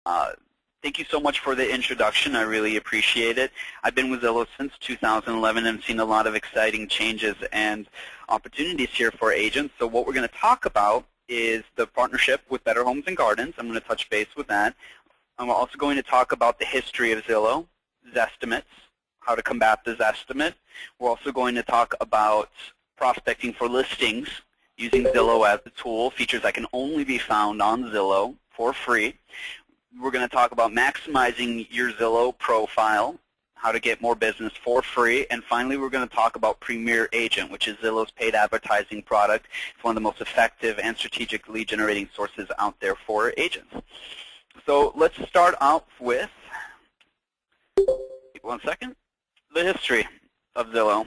Uh, Thank you so much for the introduction. I really appreciate it. I've been with Zillow since 2011 and seen a lot of exciting changes and opportunities here for agents. So what we're going to talk about is the partnership with Better Homes and Gardens. I'm going to touch base with that. I'm also going to talk about the history of Zillow, Zestimates, how to combat the Zestimate. We're also going to talk about prospecting for listings using Zillow as a tool, features that can only be found on Zillow for free. We're going to talk about maximizing your Zillow profile, how to get more business for free, and finally we're going to talk about Premier Agent, which is Zillow's paid advertising product. It's one of the most effective and strategic lead generating sources out there for agents. So let's start out with, one second, the history of Zillow.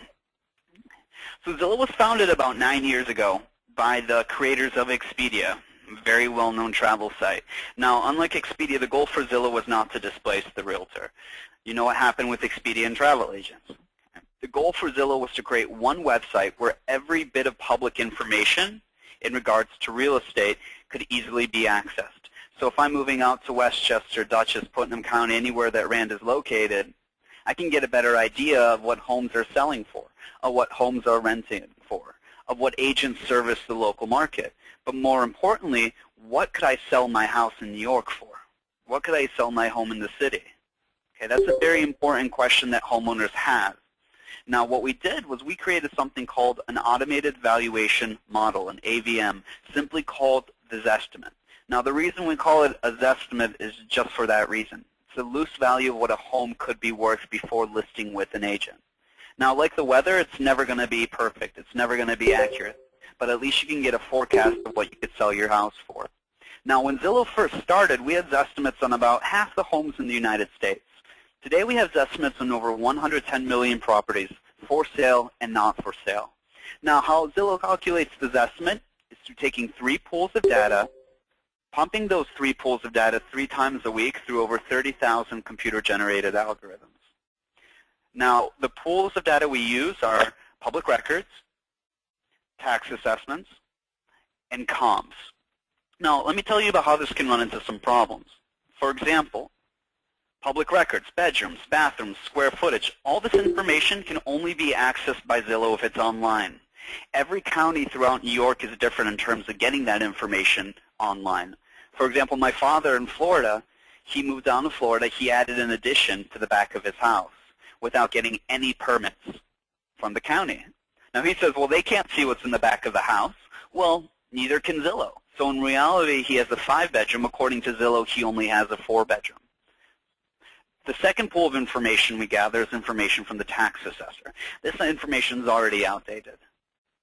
So Zillow was founded about 9 years ago by the creators of Expedia, a very well-known travel site. Now, unlike Expedia, the goal for Zillow was not to displace the realtor. You know what happened with Expedia and travel agents. The goal for Zillow was to create one website where every bit of public information in regards to real estate could easily be accessed. So if I'm moving out to Westchester, Dutchess, Putnam County, anywhere that Rand is located, I can get a better idea of what homes are selling for, of what homes are renting for, of what agents service the local market. But more importantly, what could I sell my house in New York for? What could I sell my home in the city? Okay, that's a very important question that homeowners have. Now, what we did was we created something called an automated valuation model, an AVM, simply called the Zestimate. Now, the reason we call it a Zestimate is just for that reason. It's a loose value of what a home could be worth before listing with an agent. Now, like the weather, it's never going to be perfect. It's never going to be accurate. But at least you can get a forecast of what you could sell your house for. Now, when Zillow first started, we had Zestimates on about half the homes in the United States. Today, we have Zestimates on over 110 million properties for sale and not for sale. Now, how Zillow calculates the Zestimate is through taking 3 pools of data, pumping those 3 pools of data 3 times a week through over 30,000 computer-generated algorithms. Now, the pools of data we use are public records, tax assessments, and comps. Now, let me tell you about how this can run into some problems. For example, public records, bedrooms, bathrooms, square footage, all this information can only be accessed by Zillow if it's online. Every county throughout New York is different in terms of getting that information online. For example, my father in Florida, he moved down to Florida, he added an addition to the back of his house without getting any permits from the county. Now he says, well, they can't see what's in the back of the house. Well, neither can Zillow. So in reality, he has a 5-bedroom. According to Zillow, he only has a 4-bedroom. The second pool of information we gather is information from the tax assessor. This information is already outdated.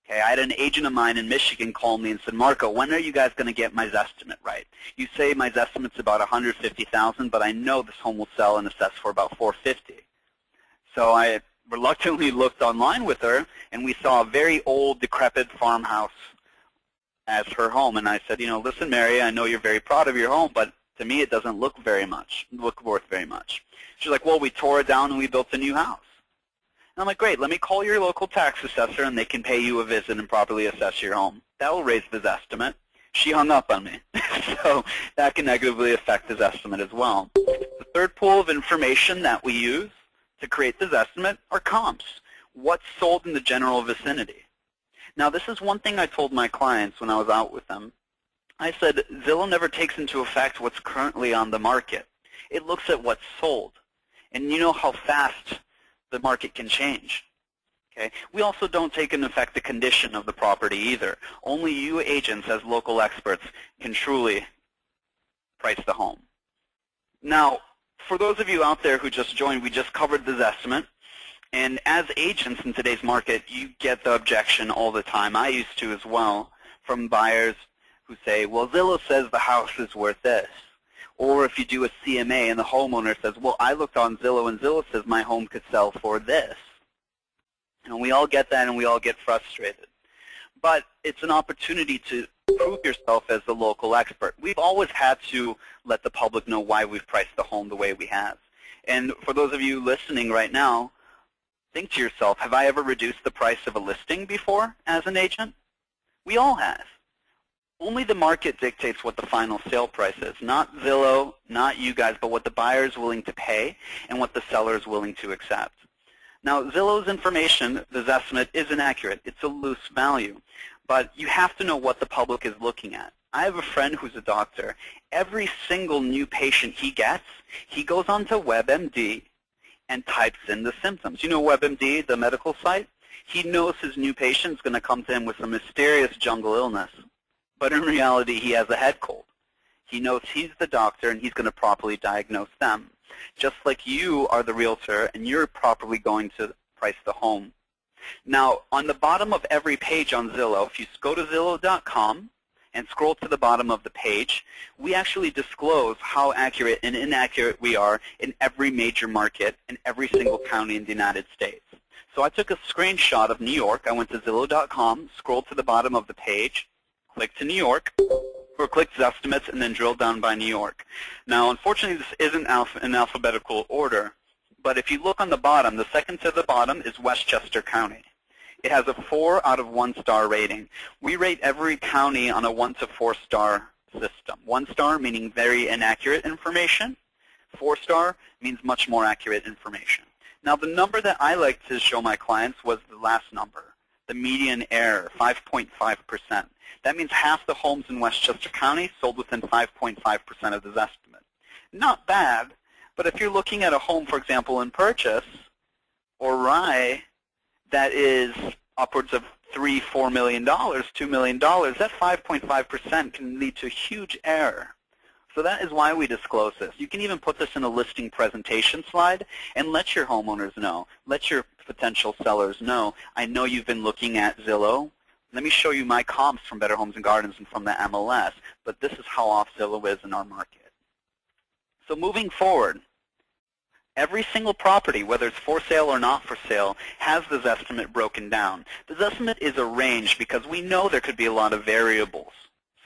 Okay, I had an agent of mine in Michigan call me and said, Marco, when are you guys going to get my Zestimate right? You say my Zestimate's about $150,000, but I know this home will sell and assess for about $450,000. So I reluctantly looked online with her, and we saw a very old, decrepit farmhouse as her home. And I said, you know, listen, Mary, I know you're very proud of your home, but to me it doesn't look worth very much. She's like, well, we tore it down and we built a new house. And I'm like, great, let me call your local tax assessor and they can pay you a visit and properly assess your home. That will raise the Zestimate. She hung up on me. So that can negatively affect the Zestimate as well. The third pool of information that we use to create the Zestimate are comps. What's sold in the general vicinity? Now, this is one thing I told my clients when I was out with them. I said, Zillow never takes into effect what's currently on the market. It looks at what's sold. And you know how fast the market can change. Okay? We also don't take into effect the condition of the property either. Only you agents as local experts can truly price the home. Now, for those of you out there who just joined, we just covered the Zestimate. And as agents in today's market, you get the objection all the time. I used to as well, from buyers who say, well, Zillow says the house is worth this. Or if you do a CMA and the homeowner says, well, I looked on Zillow and Zillow says my home could sell for this. And we all get that and we all get frustrated. But it's an opportunity to prove yourself as the local expert. We've always had to let the public know why we've priced the home the way we have. And for those of you listening right now, think to yourself, have I ever reduced the price of a listing before as an agent? We all have. Only the market dictates what the final sale price is, not Zillow, not you guys, but what the buyer is willing to pay and what the seller is willing to accept. Now, Zillow's information, the estimate, is inaccurate. It's a loose value, but you have to know what the public is looking at. I have a friend who's a doctor. Every single new patient he gets, he goes onto WebMD and types in the symptoms. You know WebMD, the medical site? He knows his new patient is going to come to him with some mysterious jungle illness. But in reality, he has a head cold. He knows he's the doctor, and he's going to properly diagnose them. Just like you are the realtor, and you're properly going to price the home. Now, on the bottom of every page on Zillow, if you go to Zillow.com and scroll to the bottom of the page, we actually disclose how accurate and inaccurate we are in every major market in every single county in the United States. So I took a screenshot of New York. I went to Zillow.com, scrolled to the bottom of the page, click to New York, or click estimates, and then drill down by New York. Now, unfortunately, this isn't in alphabetical order, but if you look on the bottom, the second to the bottom is Westchester County. It has a 4 out of 1 star rating. We rate every county on a 1 to 4 star system. 1 star meaning very inaccurate information. 4 star means much more accurate information. Now, the number that I like to show my clients was the last number, the median error, 5.5%. That means half the homes in Westchester County sold within 5.5% of this estimate. Not bad, but if you're looking at a home, for example, in Purchase or Rye, that is upwards of $3-4 million, $2 million, that 5.5% can lead to a huge error. So that is why we disclose this. You can even put this in a listing presentation slide and let your homeowners know, let your potential sellers know, I know you've been looking at Zillow. Let me show you my comps from Better Homes and Gardens and from the MLS, but this is how off Zillow is in our market. So moving forward, every single property, whether it's for sale or not for sale, has this estimate broken down. This estimate is a range because we know there could be a lot of variables,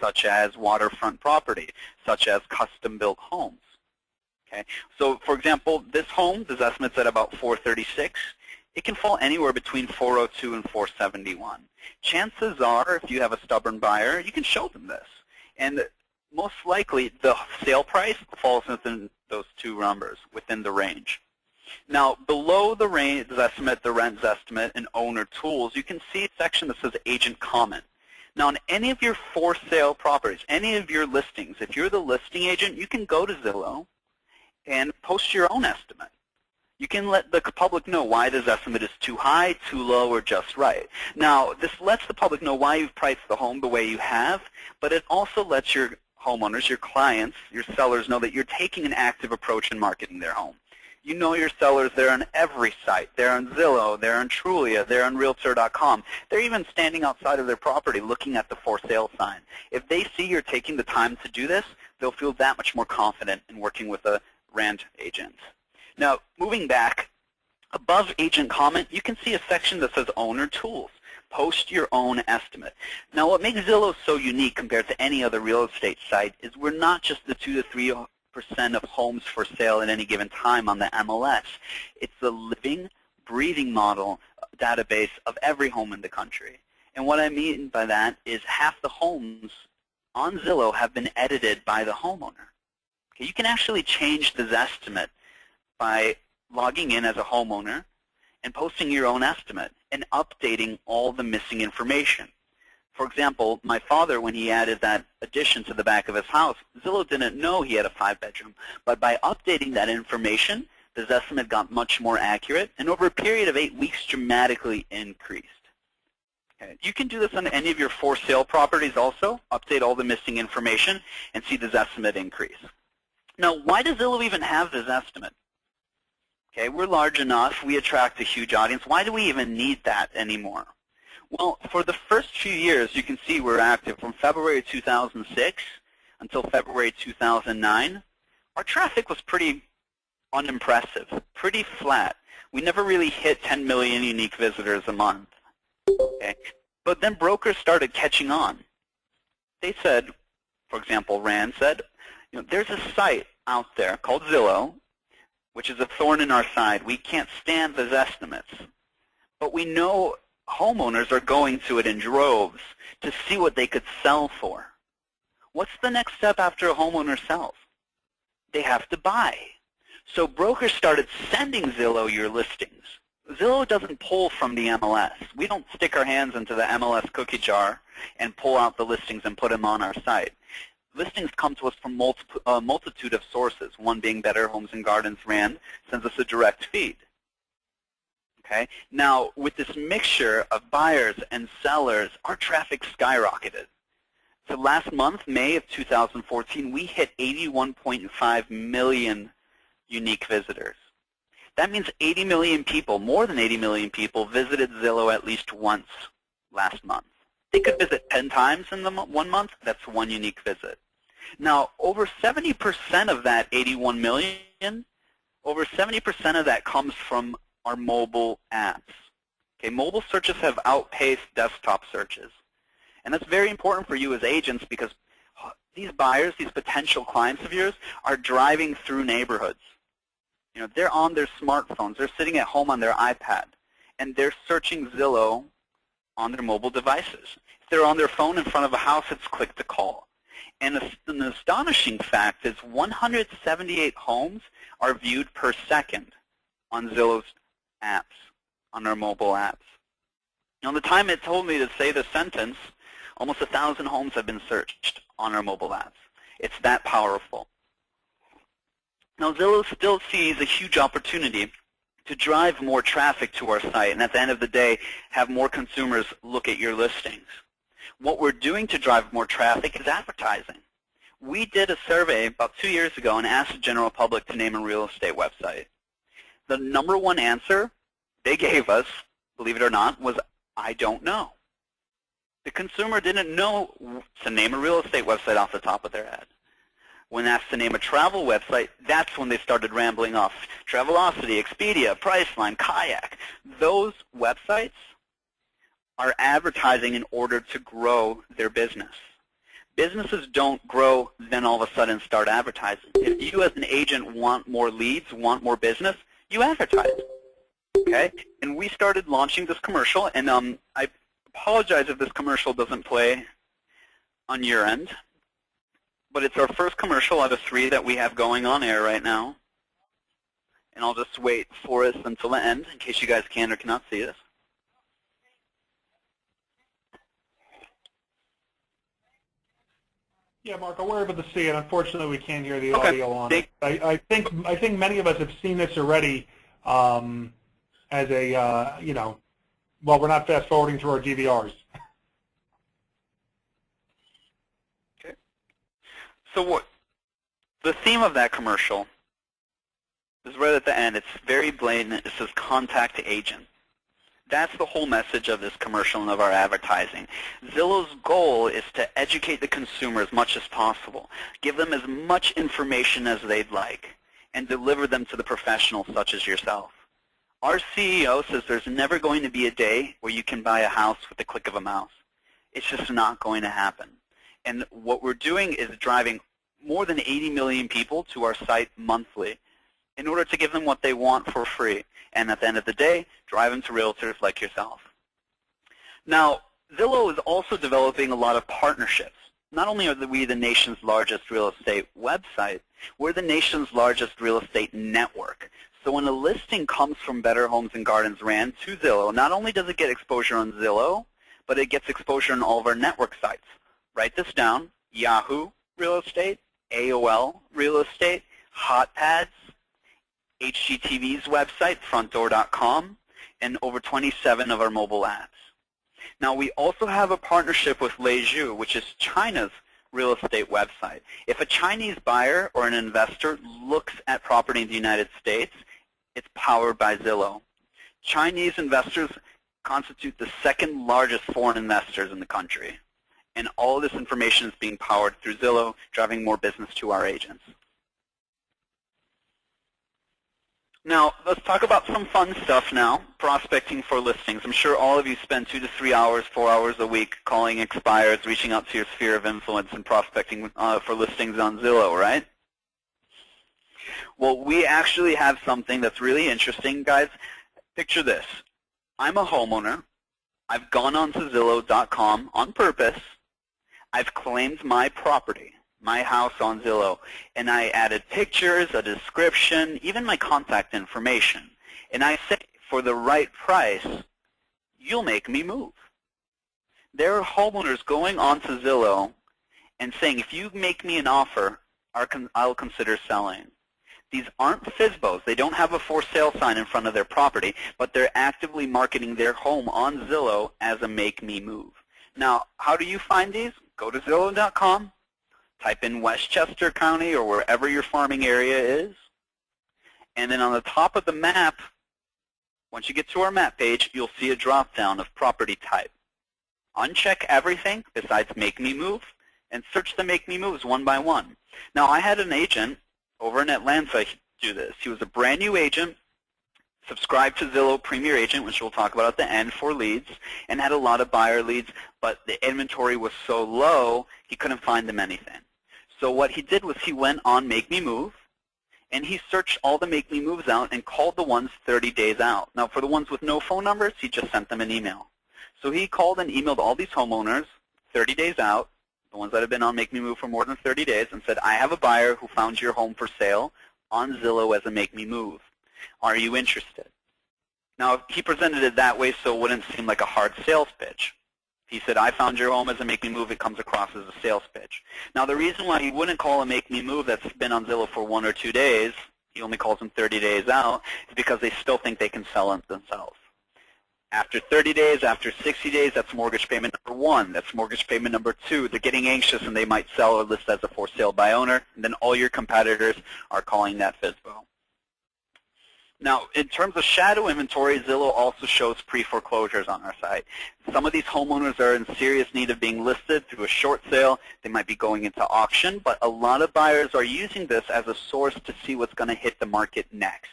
such as waterfront property, such as custom-built homes. Okay, so for example, this home, this estimate's at about 436. It can fall anywhere between 402 and 471. Chances are, if you have a stubborn buyer, you can show them this. And most likely, the sale price falls within those two numbers, within the range. Now, below the range estimate, the rent estimate, and owner tools, you can see a section that says agent comment. Now, on any of your for sale properties, any of your listings, if you're the listing agent, you can go to Zillow and post your own estimate. You can let the public know why this estimate is too high, too low, or just right. Now, this lets the public know why you've priced the home the way you have, but it also lets your homeowners, your clients, your sellers know that you're taking an active approach in marketing their home. You know your sellers, they're on every site. They're on Zillow, they're on Trulia, they're on Realtor.com. They're even standing outside of their property looking at the for sale sign. If they see you're taking the time to do this, they'll feel that much more confident in working with a rent agent. Now, moving back, above agent comment, you can see a section that says owner tools. Post your own estimate. Now, what makes Zillow so unique compared to any other real estate site is we're not just the 2 to 3% of homes for sale at any given time on the MLS. It's the living, breathing model database of every home in the country. And what I mean by that is half the homes on Zillow have been edited by the homeowner. Okay, you can actually change this estimate by logging in as a homeowner and posting your own estimate and updating all the missing information. For example, my father, when he added that addition to the back of his house, Zillow didn't know he had a 5-bedroom. But by updating that information, this estimate got much more accurate, and over a period of 8 weeks, dramatically increased. Okay. You can do this on any of your for sale properties also, update all the missing information, and see this estimate increase. Now, why does Zillow even have this estimate? Okay, we're large enough, we attract a huge audience. Why do we even need that anymore? Well, for the first few years, you can see we're active from February 2006 until February 2009. Our traffic was pretty unimpressive, pretty flat. We never really hit 10 million unique visitors a month. Okay? But then brokers started catching on. They said, for example, Rand said, there's a site out there called Zillow, which is a thorn in our side. We can't stand those estimates. But we know homeowners are going to it in droves to see what they could sell for. What's the next step after a homeowner sells? They have to buy. So brokers started sending Zillow your listings. Zillow doesn't pull from the MLS. We don't stick our hands into the MLS cookie jar and pull out the listings and put them on our site. Listings come to us from a multitude of sources, one being Better Homes and Gardens Rand sends us a direct feed. Okay? Now, with this mixture of buyers and sellers, our traffic skyrocketed. So last month, May of 2014, we hit 81.5 million unique visitors. That means 80 million people, more than 80 million people, visited Zillow at least once last month. They could visit 10 times in the 1 month. That's one unique visit. Now, over 70% of that 81 million, over 70% of that comes from our mobile apps. Okay, mobile searches have outpaced desktop searches. And that's very important for you as agents because these buyers, these potential clients of yours, are driving through neighborhoods. You know, they're on their smartphones. They're sitting at home on their iPad, and they're searching Zillow on their mobile devices. If they're on their phone in front of a house, it's click to call. And an astonishing fact is 178 homes are viewed per second on Zillow's apps, on our mobile apps. Now, the time it told me to say the sentence, almost 1,000 homes have been searched on our mobile apps. It's that powerful. Now, Zillow still sees a huge opportunity to drive more traffic to our site, and at the end of the day, have more consumers look at your listings. What we're doing to drive more traffic is advertising. We did a survey about 2 years ago and asked the general public to name a real estate website. The #1 answer they gave us, believe it or not, was, I don't know. The consumer didn't know to name a real estate website off the top of their head. When asked to name a travel website, that's when they started rambling off. Travelocity, Expedia, Priceline, Kayak. Those websites are advertising in order to grow their business. Businesses don't grow, then all of a sudden start advertising. If you as an agent want more leads, want more business, you advertise. Okay? And we started launching this commercial, and I apologize if this commercial doesn't play on your end. But it's our first commercial out of 3 that we have going on air right now. And I'll just wait for us until the end in case you guys can or cannot see this. Yeah, Marco, we're able to see it. Unfortunately, we can't hear the audio on it. I think many of us have seen this already as a, you know, well, we're not fast forwarding through our DVRs. So what the theme of that commercial is right at the end. It's very blatant. It says contact agent. That's the whole message of this commercial and of our advertising. Zillow's goal is to educate the consumer as much as possible, give them as much information as they'd like, and deliver them to the professionals such as yourself. Our CEO says there's never going to be a day where you can buy a house with the click of a mouse. It's just not going to happen. And what we're doing is driving more than 80 million people to our site monthly in order to give them what they want for free. And at the end of the day, drive them to realtors like yourself. Now, Zillow is also developing a lot of partnerships. Not only are we the nation's largest real estate website, we're the nation's largest real estate network. So when a listing comes from Better Homes and Gardens Rand to Zillow, not only does it get exposure on Zillow, but it gets exposure on all of our network sites. Write this down: Yahoo Real Estate, AOL Real Estate, HotPads, HGTV's website, frontdoor.com, and over 27 of our mobile apps. Now, we also have a partnership with Leju, which is China's real estate website. If a Chinese buyer or an investor looks at property in the United States, it's powered by Zillow. Chinese investors constitute the second largest foreign investors in the country. And all of this information is being powered through Zillow, driving more business to our agents. Now, let's talk about some fun stuff now, prospecting for listings. I'm sure all of you spend 2 to 3 hours, 4 hours a week calling expireds, reaching out to your sphere of influence, and prospecting for listings on Zillow, right? Well, we actually have something that's really interesting, guys. Picture this. I'm a homeowner. I've gone on to Zillow.com on purpose. I've claimed my property, my house on Zillow, and I added pictures, a description, even my contact information. And I say, for the right price, you'll make me move. There are homeowners going onto Zillow and saying, if you make me an offer, I'll consider selling. These aren't FSBOs. They don't have a for sale sign in front of their property, but they're actively marketing their home on Zillow as a make me move. Now, how do you find these? Go to Zillow.com, type in Westchester County or wherever your farming area is, and then on the top of the map, once you get to our map page, you'll see a drop-down of property type. Uncheck everything besides make me move, and search the make me moves one by one. Now, I had an agent over in Atlanta do this. He was a brand new agent, subscribed to Zillow Premier Agent, which we'll talk about at the end, for leads, and had a lot of buyer leads, but the inventory was so low, he couldn't find them anything. So what he did was he went on Make Me Move, and he searched all the Make Me Moves out and called the ones 30 days out. Now, for the ones with no phone numbers, he just sent them an email. So he called and emailed all these homeowners 30 days out, the ones that have been on Make Me Move for more than 30 days, and said, I have a buyer who found your home for sale on Zillow as a Make Me Move. Are you interested? Now, he presented it that way so it wouldn't seem like a hard sales pitch. He said, I found your home as a Make Me Move. It comes across as a sales pitch. Now, the reason why he wouldn't call a Make Me Move that's been on Zillow for 1 or 2 days, he only calls them 30 days out, is because they still think they can sell it themselves. After 30 days, after 60 days, that's mortgage payment number 1. That's mortgage payment number 2. They're getting anxious and they might sell or list as a for sale by owner, and then all your competitors are calling that FSBO. Now, in terms of shadow inventory, Zillow also shows pre-foreclosures on our site. Some of these homeowners are in serious need of being listed through a short sale. They might be going into auction, but a lot of buyers are using this as a source to see what's going to hit the market next.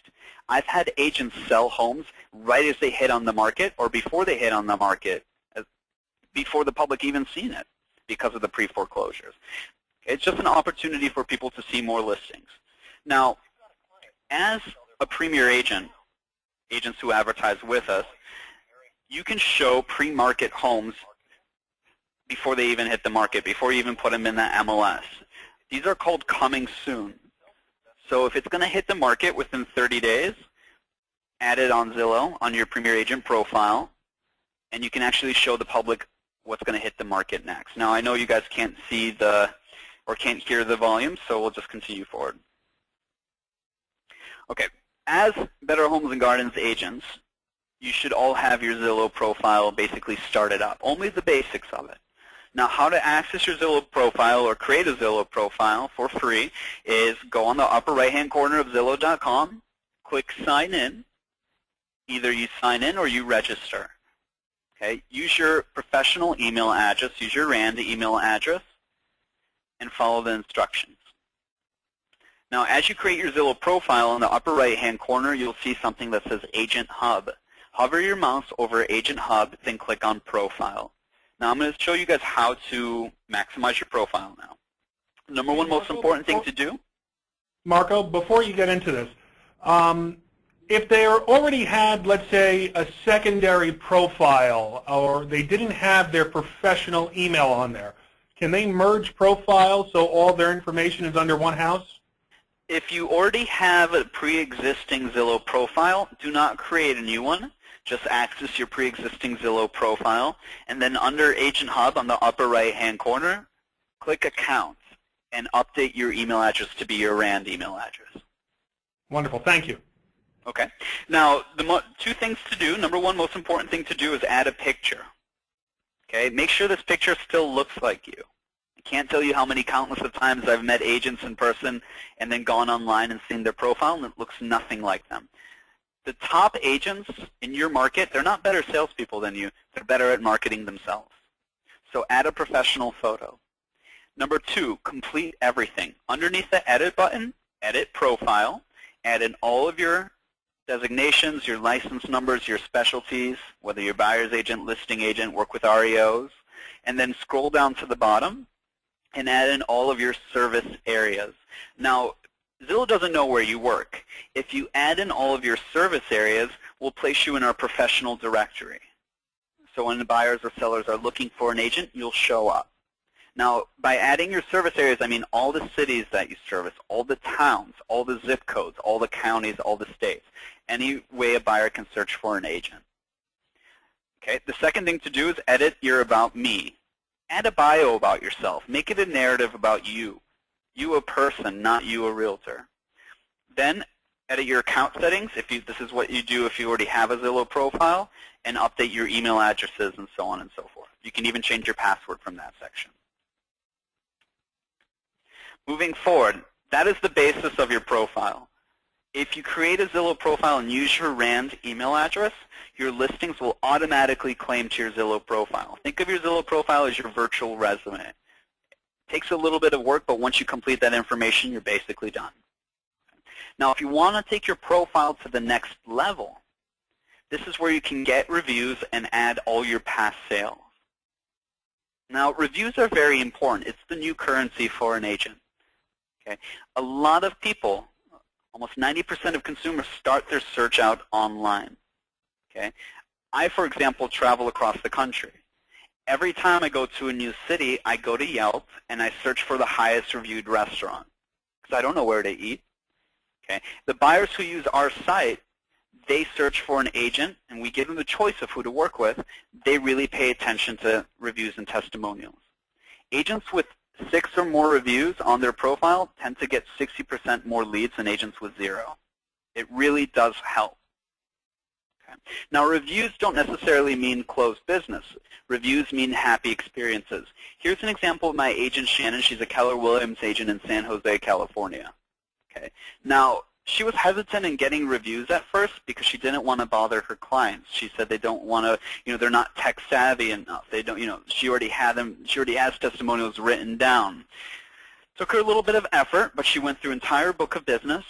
I've had agents sell homes right as they hit on the market or before they hit on the market, before the public even seen it because of the pre-foreclosures. It's just an opportunity for people to see more listings. Now, as a Premier agent, agents who advertise with us, you can show pre-market homes before they even hit the market, before you even put them in the MLS. These are called coming soon. So if it's going to hit the market within 30 days, add it on Zillow on your Premier Agent profile, and you can actually show the public what's going to hit the market next. Now, I know you guys can't see or can't hear the volume, so we'll just continue forward. Okay, as Better Homes and Gardens agents, you should all have your Zillow profile basically started up, only the basics of it. Now, how to access your Zillow profile or create a Zillow profile for free is go on the upper right-hand corner of Zillow.com, click Sign In. Either you sign in or you register. Okay? Use your professional email address, use your RAND email address, and follow the instructions. Now, as you create your Zillow profile, in the upper right-hand corner, you'll see something that says Agent Hub. Hover your mouse over Agent Hub, then click on Profile. Now, I'm going to show you guys how to maximize your profile now. Number one most important thing to do. Marco, before you get into this, if they already had, let's say, a secondary profile, or they didn't have their professional email on there, can they merge profiles so all their information is under one house? If you already have a pre-existing Zillow profile, do not create a new one. Just access your pre-existing Zillow profile, and then under Agent Hub on the upper right-hand corner, click Accounts, and update your email address to be your RAND email address. Wonderful. Thank you. Okay. Now, the 2 things to do. Number 1, most important thing to do is add a picture. Okay. Make sure this picture still looks like you. I can't tell you how many countless of times I've met agents in person and then gone online and seen their profile, and it looks nothing like them. The top agents in your market, they're not better salespeople than you. They're better at marketing themselves. So add a professional photo. Number 2, complete everything. Underneath the Edit button, edit profile, add in all of your designations, your license numbers, your specialties, whether you're buyer's agent, listing agent, work with REOs, and then scroll down to the bottom and add in all of your service areas. Now, Zillow doesn't know where you work. If you add in all of your service areas, we'll place you in our professional directory. So when the buyers or sellers are looking for an agent, you'll show up. Now, by adding your service areas, I mean all the cities that you service, all the towns, all the zip codes, all the counties, all the states. Any way a buyer can search for an agent. Okay. The second thing to do is edit your About Me. Add a bio about yourself. Make it a narrative about you. You a person, not you a realtor. Then edit your account settings. This is what you do if you already have a Zillow profile, and update your email addresses and so on and so forth. You can even change your password from that section. Moving forward, that is the basis of your profile. If you create a Zillow profile and use your RAND email address, your listings will automatically claim to your Zillow profile. Think of your Zillow profile as your virtual resume. It takes a little bit of work, but once you complete that information, you're basically done. Now, if you want to take your profile to the next level, this is where you can get reviews and add all your past sales. Now, reviews are very important. It's the new currency for an agent. Okay? A lot of people, almost 90% of consumers, start their search out online. Okay? I, for example, travel across the country. Every time I go to a new city, I go to Yelp and I search for the highest reviewed restaurant because I don't know where to eat. Okay? The buyers who use our site, they search for an agent, and we give them the choice of who to work with. They really pay attention to reviews and testimonials. Agents with 6 or more reviews on their profile tend to get 60% more leads than agents with 0. It really does help. Okay. Now, reviews don't necessarily mean closed business. Reviews mean happy experiences. Here's an example of my agent, Shannon. She's a Keller Williams agent in San Jose, California. Okay. Now, she was hesitant in getting reviews at first because she didn't want to bother her clients. She said they don't want to, they're not tech savvy enough. They don't, she already had them. She already has testimonials written down. Took her a little bit of effort, but she went through an entire book of business,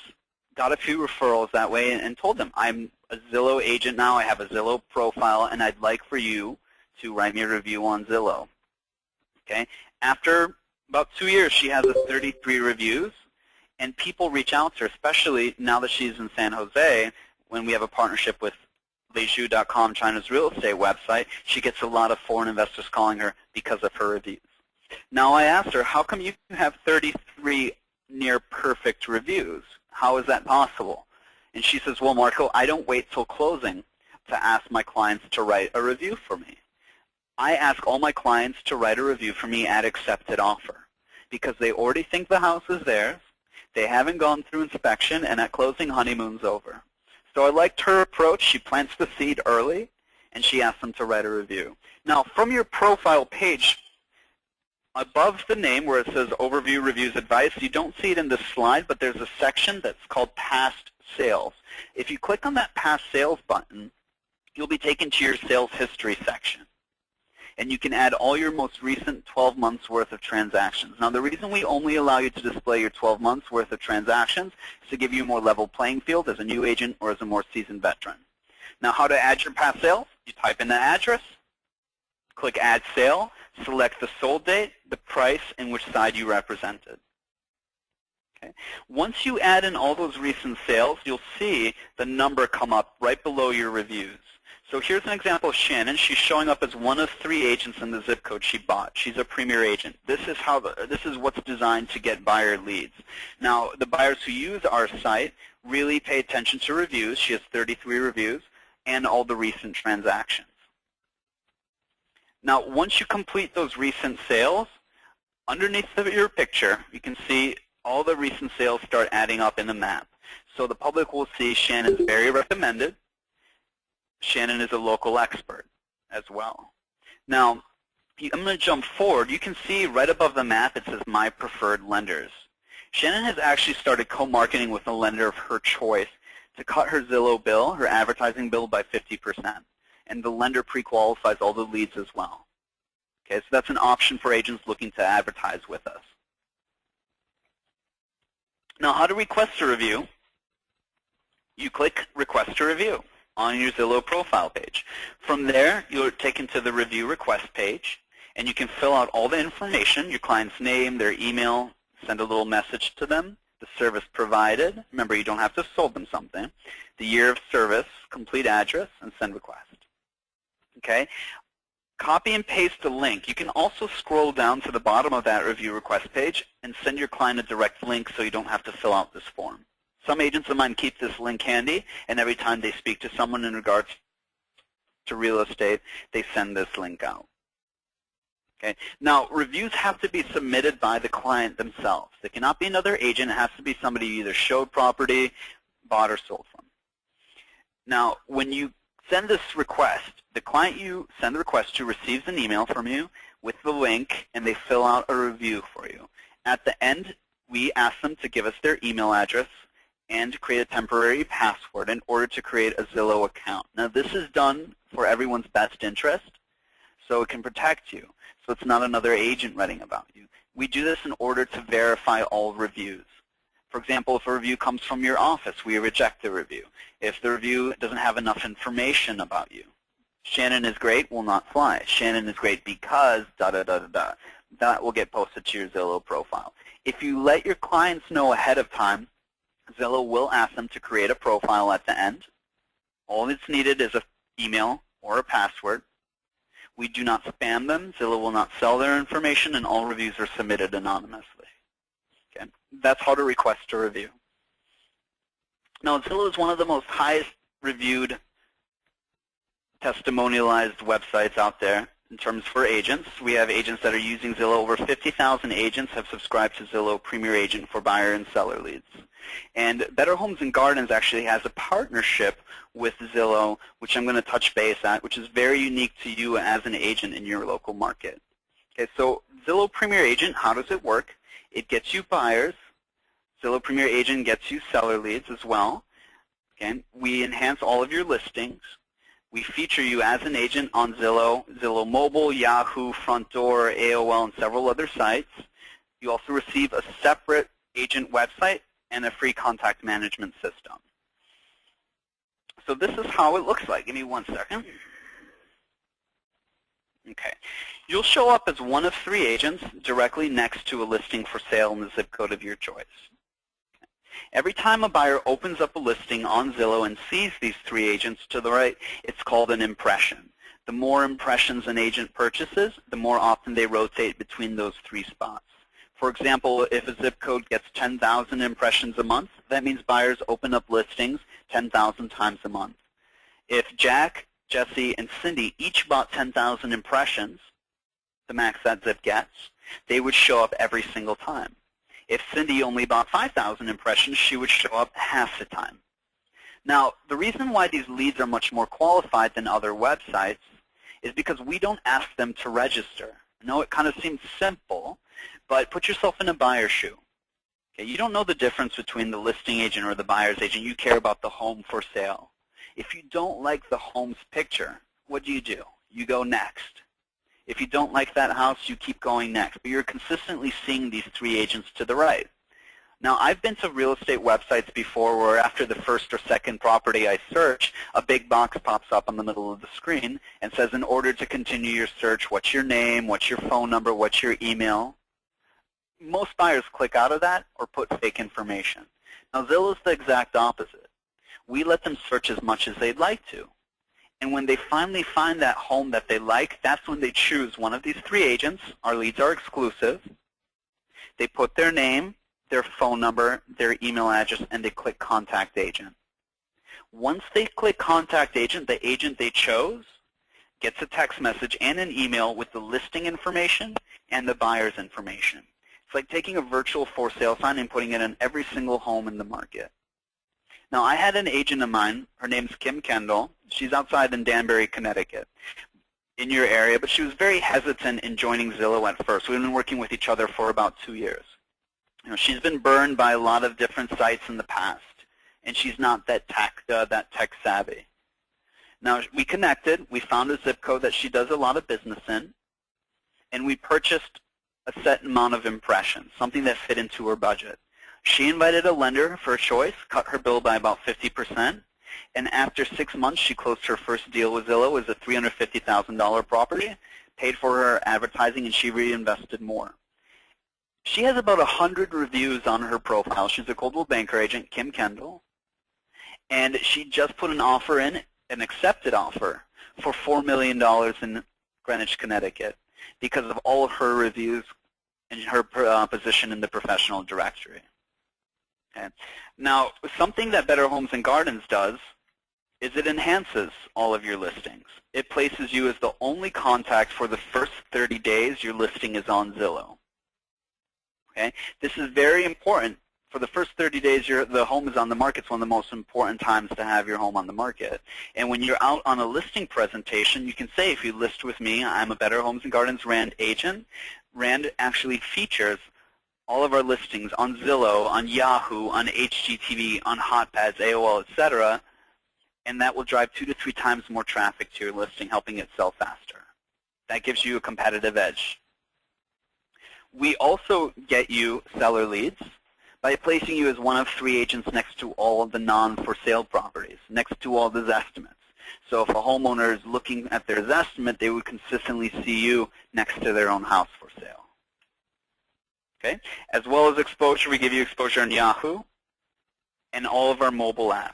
got a few referrals that way, and told them, I'm a Zillow agent now. I have a Zillow profile, and I'd like for you to write me a review on Zillow. Okay. After about 2 years, she has 33 reviews. And people reach out to her, especially now that she's in San Jose, when we have a partnership with Leju.com, China's real estate website. She gets a lot of foreign investors calling her because of her reviews. Now I asked her, how come you have 33 near perfect reviews? How is that possible? And she says, well, Marco, I don't wait till closing to ask my clients to write a review for me. I ask all my clients to write a review for me at accepted offer because they already think the house is theirs. They haven't gone through inspection, and at closing, honeymoon's over. So I liked her approach. She plants the seed early, and she asks them to write a review. Now, from your profile page, above the name where it says Overview Reviews Advice, you don't see it in this slide, but there's a section that's called Past Sales. If you click on that Past Sales button, you'll be taken to your sales history section. And you can add all your most recent 12 months worth of transactions. Now, the reason we only allow you to display your 12 months worth of transactions is to give you a more level playing field as a new agent or as a more seasoned veteran. Now, how to add your past sales? You type in the address, click Add Sale, select the sold date, the price, and which side you represented. Okay. Once you add in all those recent sales, you'll see the number come up right below your reviews. So here's an example of Shannon. She's showing up as one of 3 agents in the zip code she bought. She's a premier agent. This is what's designed to get buyer leads. Now, the buyers who use our site really pay attention to reviews. She has 33 reviews and all the recent transactions. Now, once you complete those recent sales, underneath your picture, you can see all the recent sales start adding up in the map. So the public will see Shannon's very recommended. Shannon is a local expert as well. Now, I'm going to jump forward. You can see right above the map it says My Preferred Lenders. Shannon has actually started co-marketing with a lender of her choice to cut her Zillow bill, her advertising bill, by 50%. And the lender pre-qualifies all the leads as well. Okay, so that's an option for agents looking to advertise with us. Now, how to request a review? You click Request a Review on your Zillow profile page. From there, you're taken to the review request page, and you can fill out all the information, your client's name, their email, send a little message to them, the service provided. Remember, you don't have to have sold them something. The year of service, complete address, and send request. Okay? Copy and paste the link. You can also scroll down to the bottom of that review request page and send your client a direct link so you don't have to fill out this form. Some agents of mine keep this link handy, and every time they speak to someone in regards to real estate, they send this link out. Okay. Now, reviews have to be submitted by the client themselves. They cannot be another agent. It has to be somebody you either showed property, bought, or sold from. Now, when you send this request, the client you send the request to receives an email from you with the link, and they fill out a review for you. At the end, we ask them to give us their email address and create a temporary password in order to create a Zillow account. Now, this is done for everyone's best interest, so it can protect you. So it's not another agent writing about you. We do this in order to verify all reviews. For example, if a review comes from your office, we reject the review. If the review doesn't have enough information about you, Shannon is great will not fly. Shannon is great because da-da-da-da-da. That will get posted to your Zillow profile. If you let your clients know ahead of time, Zillow will ask them to create a profile at the end. All that's needed is an email or a password. We do not spam them. Zillow will not sell their information, and all reviews are submitted anonymously. Okay. That's how to request a review. Now, Zillow is one of the most highest reviewed testimonialized websites out there in terms for agents. We have agents that are using Zillow. Over 50,000 agents have subscribed to Zillow Premier Agent for buyer and seller leads. And Better Homes and Gardens actually has a partnership with Zillow, which I'm going to touch base at, which is very unique to you as an agent in your local market. Okay, so Zillow Premier Agent, how does it work? It gets you buyers. Zillow Premier Agent gets you seller leads as well. Okay, we enhance all of your listings. We feature you as an agent on Zillow, Zillow Mobile, Yahoo, Front Door, AOL, and several other sites. You also receive a separate agent website and a free contact management system. So this is how it looks like. Give me 1 second. Okay. You'll show up as one of 3 agents directly next to a listing for sale in the zip code of your choice. Every time a buyer opens up a listing on Zillow and sees these 3 agents to the right, it's called an impression. The more impressions an agent purchases, the more often they rotate between those 3 spots. For example, if a zip code gets 10,000 impressions a month, that means buyers open up listings 10,000 times a month. If Jack, Jesse, and Cindy each bought 10,000 impressions, the max that zip gets, they would show up every single time. If Cindy only bought 5,000 impressions, she would show up half the time. Now, the reason why these leads are much more qualified than other websites is because we don't ask them to register. I know it kind of seems simple, but put yourself in a buyer's shoe. Okay, you don't know the difference between the listing agent or the buyer's agent. You care about the home for sale. If you don't like the home's picture, what do? You go next. If you don't like that house, you keep going next. But you're consistently seeing these 3 agents to the right. Now, I've been to real estate websites before where after the first or second property I search, a big box pops up in the middle of the screen and says, in order to continue your search, what's your name, what's your phone number, what's your email? Most buyers click out of that or put fake information. Now, Zillow is the exact opposite. We let them search as much as they'd like to. And when they finally find that home that they like, that's when they choose one of these 3 agents. Our leads are exclusive. They put their name, their phone number, their email address, and they click Contact Agent. Once they click Contact Agent, the agent they chose gets a text message and an email with the listing information and the buyer's information. It's like taking a virtual for sale sign and putting it in every single home in the market. Now, I had an agent of mine. Her name's Kim Kendall. She's outside in Danbury, Connecticut, in your area, but she was very hesitant in joining Zillow at first. We've been working with each other for about 2 years. You know, she's been burned by a lot of different sites in the past, and she's not that tech savvy. Now, we connected. We found a zip code that she does a lot of business in, and we purchased a set amount of impressions, something that fit into her budget. She invited a lender for a choice, cut her bill by about 50%, and after 6 months, she closed her first deal with Zillow. It was a $350,000 property, paid for her advertising, and she reinvested more. She has about 100 reviews on her profile. She's a Coldwell Banker agent, Kim Kendall, and she just put an offer in, an accepted offer, for $4 million in Greenwich, Connecticut, because of all of her reviews and her position in the professional directory. Okay. Now, something that Better Homes and Gardens does is it enhances all of your listings. It places you as the only contact for the first 30 days your listing is on Zillow. Okay? This is very important. For the first 30 days the home is on the market. It's one of the most important times to have your home on the market. And when you're out on a listing presentation, you can say, if you list with me, I'm a Better Homes and Gardens Rand agent. Rand actually features all of our listings on Zillow, on Yahoo, on HGTV, on Hotpads, AOL, etc., and that will drive 2 to 3 times more traffic to your listing, helping it sell faster. That gives you a competitive edge. We also get you seller leads by placing you as one of 3 agents next to all of the non-for-sale properties, next to all the Zestimates. So if a homeowner is looking at their Zestimate, they would consistently see you next to their own house for sale. Okay? As well as exposure, we give you exposure on Yahoo and all of our mobile apps.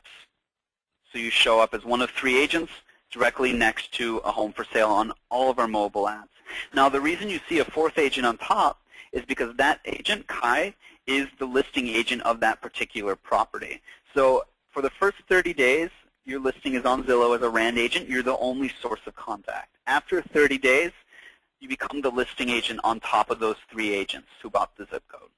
So you show up as one of 3 agents directly next to a home for sale on all of our mobile apps. Now, the reason you see a 4th agent on top is because that agent, Kai, is the listing agent of that particular property. So for the first 30 days, your listing is on Zillow as a Rand agent. You're the only source of contact. After 30 days, you become the listing agent on top of those 3 agents who bought the zip code.